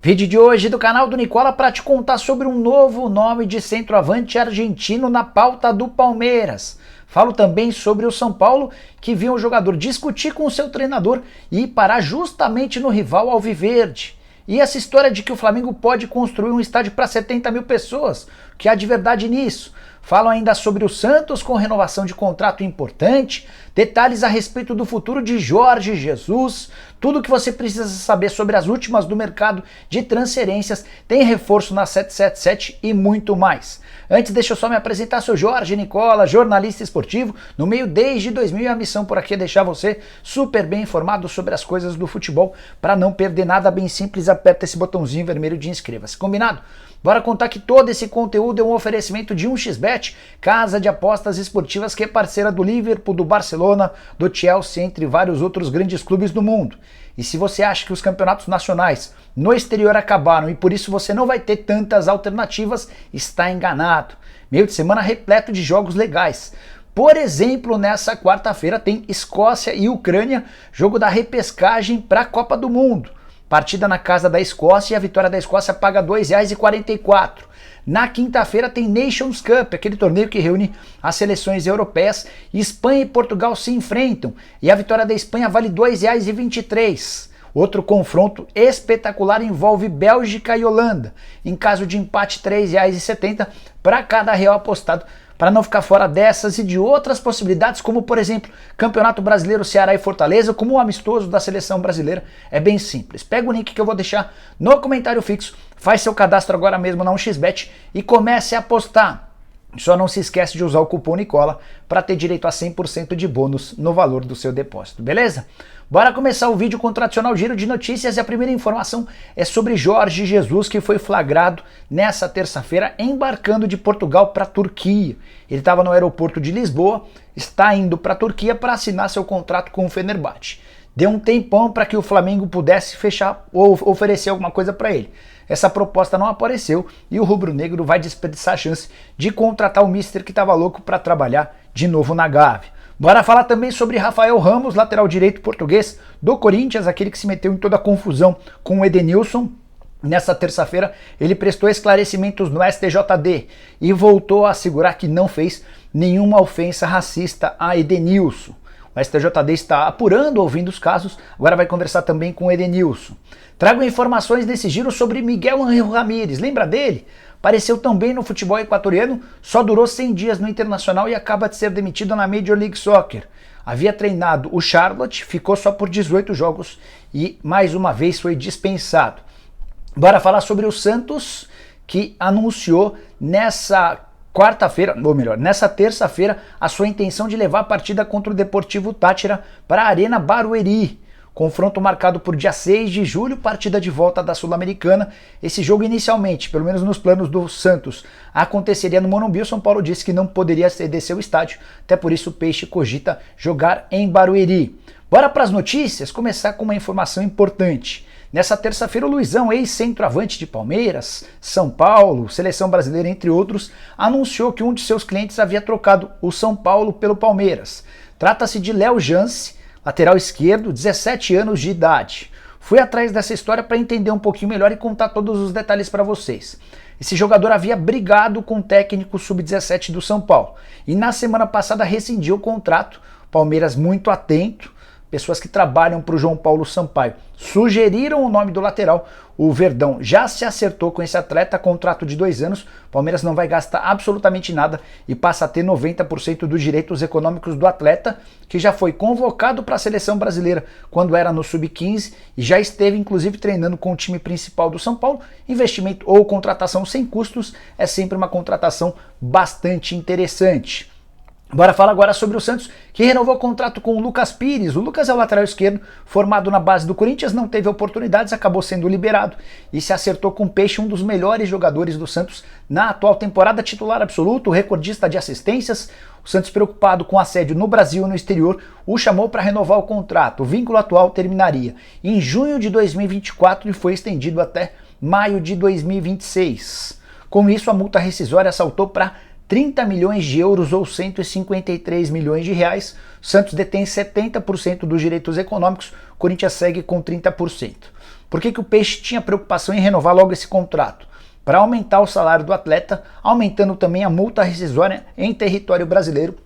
Vídeo de hoje do canal do Nicola para te contar sobre um novo nome de centroavante argentino na pauta do Palmeiras. Falo também sobre o São Paulo, que viu um jogador discutir com o seu treinador e parar justamente no rival alviverde. E essa história de que o Flamengo pode construir um estádio para 70 mil pessoas, o que há de verdade nisso? Falo ainda sobre o Santos com renovação de contrato importante, detalhes a respeito do futuro de Jorge Jesus, tudo o que você precisa saber sobre as últimas do mercado de transferências, tem reforço na 777 e muito mais. Antes, deixa eu só me apresentar, sou Jorge Nicola, jornalista esportivo, no meio desde 2000 e a missão por aqui é deixar você super bem informado sobre as coisas do futebol. Para não perder nada, bem simples, aperta esse botãozinho vermelho de inscreva-se, combinado? Bora contar que todo esse conteúdo é um oferecimento de 1xBet, casa de apostas esportivas que é parceira do Liverpool, do Barcelona, do Chelsea, entre vários outros grandes clubes do mundo. E se você acha que os campeonatos nacionais no exterior acabaram e por isso você não vai ter tantas alternativas, está enganado. Meio de semana repleto de jogos legais. Por exemplo, nessa quarta-feira tem Escócia e Ucrânia, jogo da repescagem para a Copa do Mundo. Partida na casa da Escócia e a vitória da Escócia paga R$ 2,44. Na quinta-feira tem Nations Cup, aquele torneio que reúne as seleções europeias. Espanha e Portugal se enfrentam e a vitória da Espanha vale R$ 2,23. Outro confronto espetacular envolve Bélgica e Holanda. Em caso de empate, R$ 3,70 para cada real apostado, para não ficar fora dessas e de outras possibilidades, como por exemplo, Campeonato Brasileiro Ceará e Fortaleza, como o amistoso da seleção brasileira. É bem simples. Pega o link que eu vou deixar no comentário fixo, faz seu cadastro agora mesmo na 1xBet e comece a apostar. Só não se esquece de usar o cupom Nicola para ter direito a 100% de bônus no valor do seu depósito, beleza? Bora começar o vídeo com o tradicional giro de notícias e a primeira informação é sobre Jorge Jesus, que foi flagrado nessa terça-feira embarcando de Portugal para a Turquia. Ele estava no aeroporto de Lisboa, está indo para a Turquia para assinar seu contrato com o Fenerbahçe. Deu um tempão para que o Flamengo pudesse fechar ou oferecer alguma coisa para ele. Essa proposta não apareceu e o rubro-negro vai desperdiçar a chance de contratar o mister que estava louco para trabalhar de novo na Gávea. Bora falar também sobre Rafael Ramos, lateral direito português do Corinthians, aquele que se meteu em toda a confusão com o Edenilson. Nessa terça-feira ele prestou esclarecimentos no STJD e voltou a assegurar que não fez nenhuma ofensa racista a Edenilson. O STJD está apurando, ouvindo os casos, agora vai conversar também com o Edenilson. Trago informações nesse giro sobre Miguel Ángel Ramírez, lembra dele? Apareceu também no futebol equatoriano, só durou 100 dias no Internacional e acaba de ser demitido na Major League Soccer. Havia treinado o Charlotte, ficou só por 18 jogos e mais uma vez foi dispensado. Bora falar sobre o Santos, que anunciou nessa quarta-feira, ou melhor, nessa terça-feira, a sua intenção de levar a partida contra o Deportivo Táchira para a Arena Barueri. Confronto marcado por dia 6 de julho, partida de volta da Sul-Americana. Esse jogo inicialmente, pelo menos nos planos do Santos, aconteceria no Morumbi. O São Paulo disse que não poderia ceder seu estádio, até por isso o Peixe cogita jogar em Barueri. Bora para as notícias, começar com uma informação importante. Nessa terça-feira, o Luizão, ex-centroavante de Palmeiras, São Paulo, Seleção Brasileira, entre outros, anunciou que um de seus clientes havia trocado o São Paulo pelo Palmeiras. Trata-se de Léo Jance, lateral esquerdo, 17 anos de idade. Fui atrás dessa história para entender um pouquinho melhor e contar todos os detalhes para vocês. Esse jogador havia brigado com o técnico sub-17 do São Paulo e na semana passada rescindiu o contrato. Palmeiras muito atento. Pessoas que trabalham para o João Paulo Sampaio sugeriram o nome do lateral. O Verdão já se acertou com esse atleta, contrato de 2 anos. Palmeiras não vai gastar absolutamente nada e passa a ter 90% dos direitos econômicos do atleta, que já foi convocado para a seleção brasileira quando era no Sub-15 e já esteve inclusive treinando com o time principal do São Paulo. Investimento ou contratação sem custos é sempre uma contratação bastante interessante. Bora falar agora sobre o Santos, que renovou o contrato com o Lucas Pires. O Lucas é o lateral esquerdo, formado na base do Corinthians, não teve oportunidades, acabou sendo liberado e se acertou com o Peixe, um dos melhores jogadores do Santos na atual temporada, titular absoluto, recordista de assistências. O Santos, preocupado com assédio no Brasil e no exterior, o chamou para renovar o contrato. O vínculo atual terminaria em junho de 2024 e foi estendido até maio de 2026. Com isso, a multa rescisória saltou para 30 milhões de euros ou 153 milhões de reais. O Santos detém 70% dos direitos econômicos, o Corinthians segue com 30%. Por que o Peixe tinha preocupação em renovar logo esse contrato? Para aumentar o salário do atleta, aumentando também a multa rescisória em território brasileiro.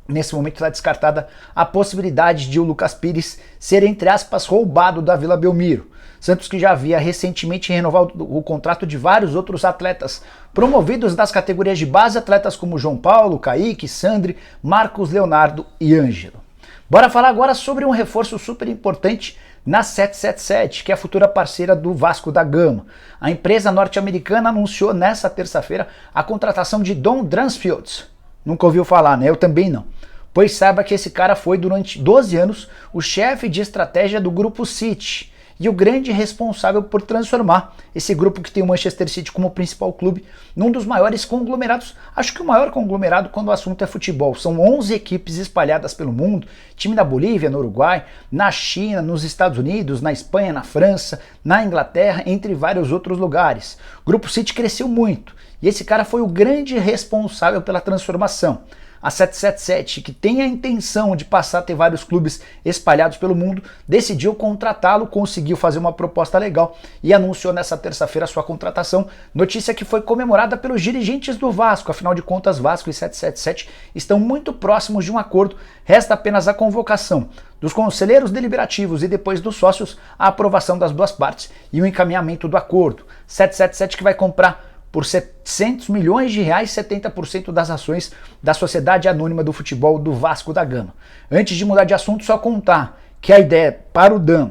Nesse momento está descartada a possibilidade de o Lucas Pires ser, entre aspas, roubado da Vila Belmiro. Santos, que já havia recentemente renovado o contrato de vários outros atletas promovidos das categorias de base, atletas como João Paulo, Kaique, Sandri, Marcos Leonardo e Ângelo. Bora falar agora sobre um reforço super importante na 777, que é a futura parceira do Vasco da Gama. A empresa norte-americana anunciou nessa terça-feira a contratação de Don Dransfield. Nunca ouviu falar, né? Eu também não. Pois saiba que esse cara foi durante 12 anos o chefe de estratégia do Grupo City e o grande responsável por transformar esse grupo, que tem o Manchester City como principal clube, num dos maiores conglomerados, acho que o maior conglomerado quando o assunto é futebol. São 11 equipes espalhadas pelo mundo, time na Bolívia, no Uruguai, na China, nos Estados Unidos, na Espanha, na França, na Inglaterra, entre vários outros lugares. O Grupo City cresceu muito e esse cara foi o grande responsável pela transformação. A 777, que tem a intenção de passar a ter vários clubes espalhados pelo mundo, decidiu contratá-lo, conseguiu fazer uma proposta legal e anunciou nessa terça-feira a sua contratação, notícia que foi comemorada pelos dirigentes do Vasco. Afinal de contas, Vasco e 777 estão muito próximos de um acordo, resta apenas a convocação dos conselheiros deliberativos e depois dos sócios, a aprovação das duas partes e o encaminhamento do acordo. 777 que vai comprar por 700 milhões de reais, 70% das ações da Sociedade Anônima do Futebol do Vasco da Gama. Antes de mudar de assunto, só contar que a ideia para o Dan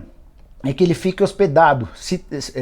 é que ele fique hospedado,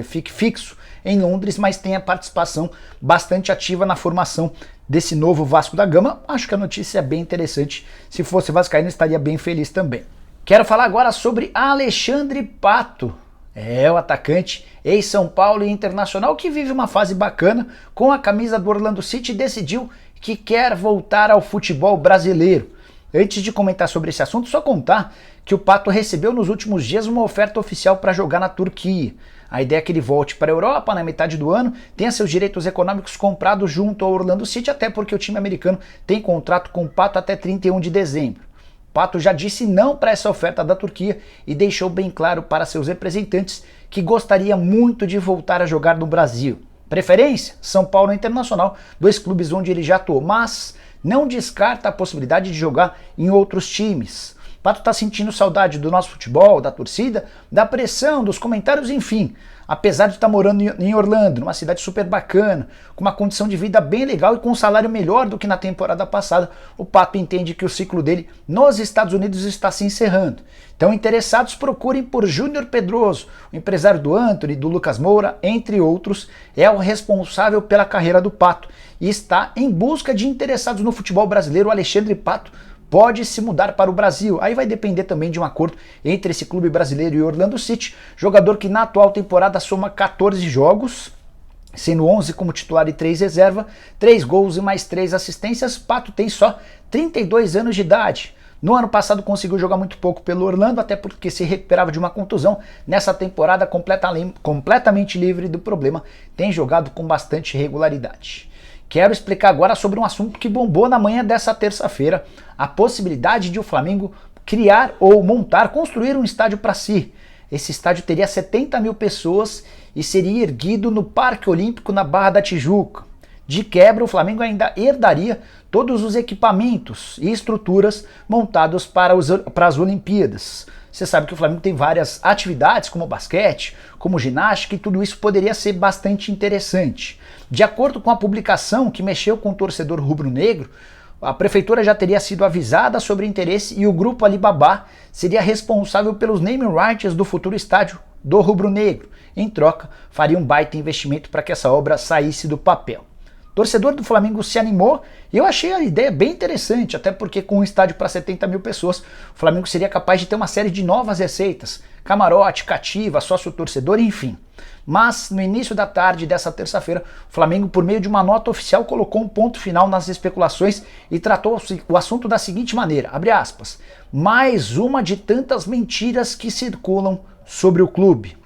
fique fixo em Londres, mas tenha participação bastante ativa na formação desse novo Vasco da Gama. Acho que a notícia é bem interessante. Se fosse vascaíno, estaria bem feliz também. Quero falar agora sobre Alexandre Pato. É o atacante ex-São Paulo e Internacional, que vive uma fase bacana com a camisa do Orlando City e decidiu que quer voltar ao futebol brasileiro. Antes de comentar sobre esse assunto, só contar que o Pato recebeu nos últimos dias uma oferta oficial para jogar na Turquia. A ideia é que ele volte para a Europa na metade do ano, tenha seus direitos econômicos comprados junto ao Orlando City, até porque o time americano tem contrato com o Pato até 31 de dezembro. Pato já disse não para essa oferta da Turquia e deixou bem claro para seus representantes que gostaria muito de voltar a jogar no Brasil. Preferência? São Paulo e Internacional, dois clubes onde ele já atuou, mas não descarta a possibilidade de jogar em outros times. Pato está sentindo saudade do nosso futebol, da torcida, da pressão, dos comentários, enfim. Apesar de estar morando em Orlando, numa cidade super bacana, com uma condição de vida bem legal e com um salário melhor do que na temporada passada, o Pato entende que o ciclo dele nos Estados Unidos está se encerrando. Então, interessados, procurem por Júnior Pedroso, o empresário do Antony, do Lucas Moura, entre outros, é o responsável pela carreira do Pato e está em busca de interessados no futebol brasileiro. O Alexandre Pato pode se mudar para o Brasil. Aí vai depender também de um acordo entre esse clube brasileiro e Orlando City, jogador que na atual temporada soma 14 jogos, sendo 11 como titular e 3 reserva, 3 gols e mais 3 assistências. Pato tem só 32 anos de idade. No ano passado conseguiu jogar muito pouco pelo Orlando, até porque se recuperava de uma contusão. Nessa temporada completamente livre do problema, tem jogado com bastante regularidade. Quero explicar agora sobre um assunto que bombou na manhã dessa terça-feira, a possibilidade de o Flamengo criar ou construir um estádio para si. Esse estádio teria 70 mil pessoas e seria erguido no Parque Olímpico, na Barra da Tijuca. De quebra, o Flamengo ainda herdaria todos os equipamentos e estruturas montados para as Olimpíadas. Você sabe que o Flamengo tem várias atividades, como basquete, como ginástica, e tudo isso poderia ser bastante interessante. De acordo com a publicação que mexeu com o torcedor rubro-negro, a prefeitura já teria sido avisada sobre o interesse e o grupo Alibaba seria responsável pelos naming rights do futuro estádio do rubro-negro. Em troca, faria um baita investimento para que essa obra saísse do papel. O torcedor do Flamengo se animou e eu achei a ideia bem interessante, até porque com um estádio para 70 mil pessoas, o Flamengo seria capaz de ter uma série de novas receitas, camarote, cativa, sócio-torcedor, enfim. Mas no início da tarde dessa terça-feira, o Flamengo, por meio de uma nota oficial, colocou um ponto final nas especulações e tratou o assunto da seguinte maneira, abre aspas, mais uma de tantas mentiras que circulam sobre o clube.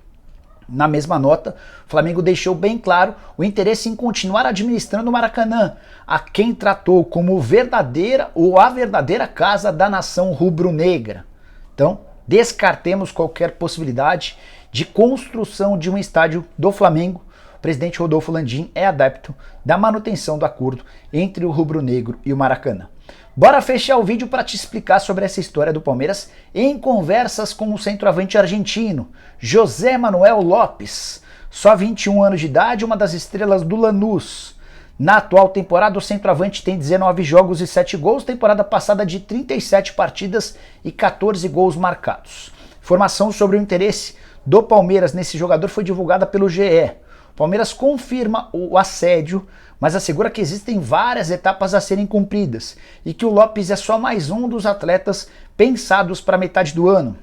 Na mesma nota, o Flamengo deixou bem claro o interesse em continuar administrando o Maracanã, a quem tratou como verdadeira ou a verdadeira casa da nação rubro-negra. Então, descartemos qualquer possibilidade de construção de um estádio do Flamengo, o presidente Rodolfo Landim é adepto da manutenção do acordo entre o rubro-negro e o Maracanã. Bora fechar o vídeo para te explicar sobre essa história do Palmeiras em conversas com o centroavante argentino, José Manuel Lopes. Só 21 anos de idade, uma das estrelas do Lanús. Na atual temporada, o centroavante tem 19 jogos e 7 gols, temporada passada de 37 partidas e 14 gols marcados. Informação sobre o interesse do Palmeiras nesse jogador foi divulgada pelo GE. O Palmeiras confirma o assédio, mas assegura que existem várias etapas a serem cumpridas e que o Lopes é só mais um dos atletas pensados para metade do ano.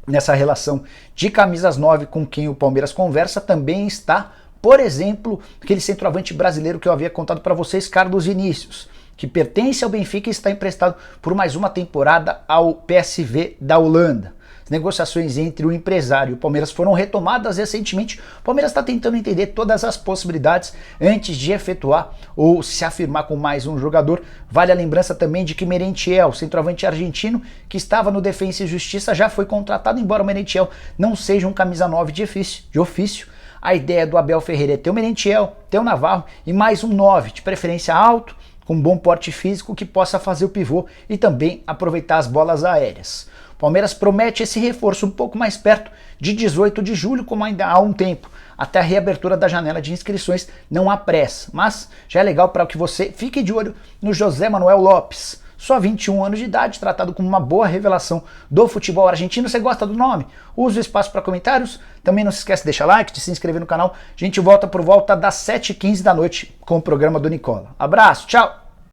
Nessa relação de camisas 9 com quem o Palmeiras conversa também está, por exemplo, aquele centroavante brasileiro que eu havia contado para vocês, Carlos Vinícius, que pertence ao Benfica e está emprestado por mais uma temporada ao PSV da Holanda. As negociações entre o empresário e o Palmeiras foram retomadas recentemente. O Palmeiras está tentando entender todas as possibilidades antes de efetuar ou se afirmar com mais um jogador. Vale a lembrança também de que Merentiel, centroavante argentino, que estava no Defensa e Justiça, já foi contratado, embora o Merentiel não seja um camisa 9 de ofício. A ideia do Abel Ferreira é ter o Merentiel, ter o Navarro e mais um 9, de preferência alto, com bom porte físico, que possa fazer o pivô e também aproveitar as bolas aéreas. O Palmeiras promete esse reforço um pouco mais perto de 18 de julho, como ainda há um tempo. Até a reabertura da janela de inscrições não há pressa, mas já é legal para que você fique de olho no José Manuel Lopes. Só 21 anos de idade, tratado como uma boa revelação do futebol argentino. Você gosta do nome? Use o espaço para comentários. Também não se esquece de deixar like, de se inscrever no canal. A gente volta por volta das 7h15 da noite com o programa do Nicola. Abraço, tchau!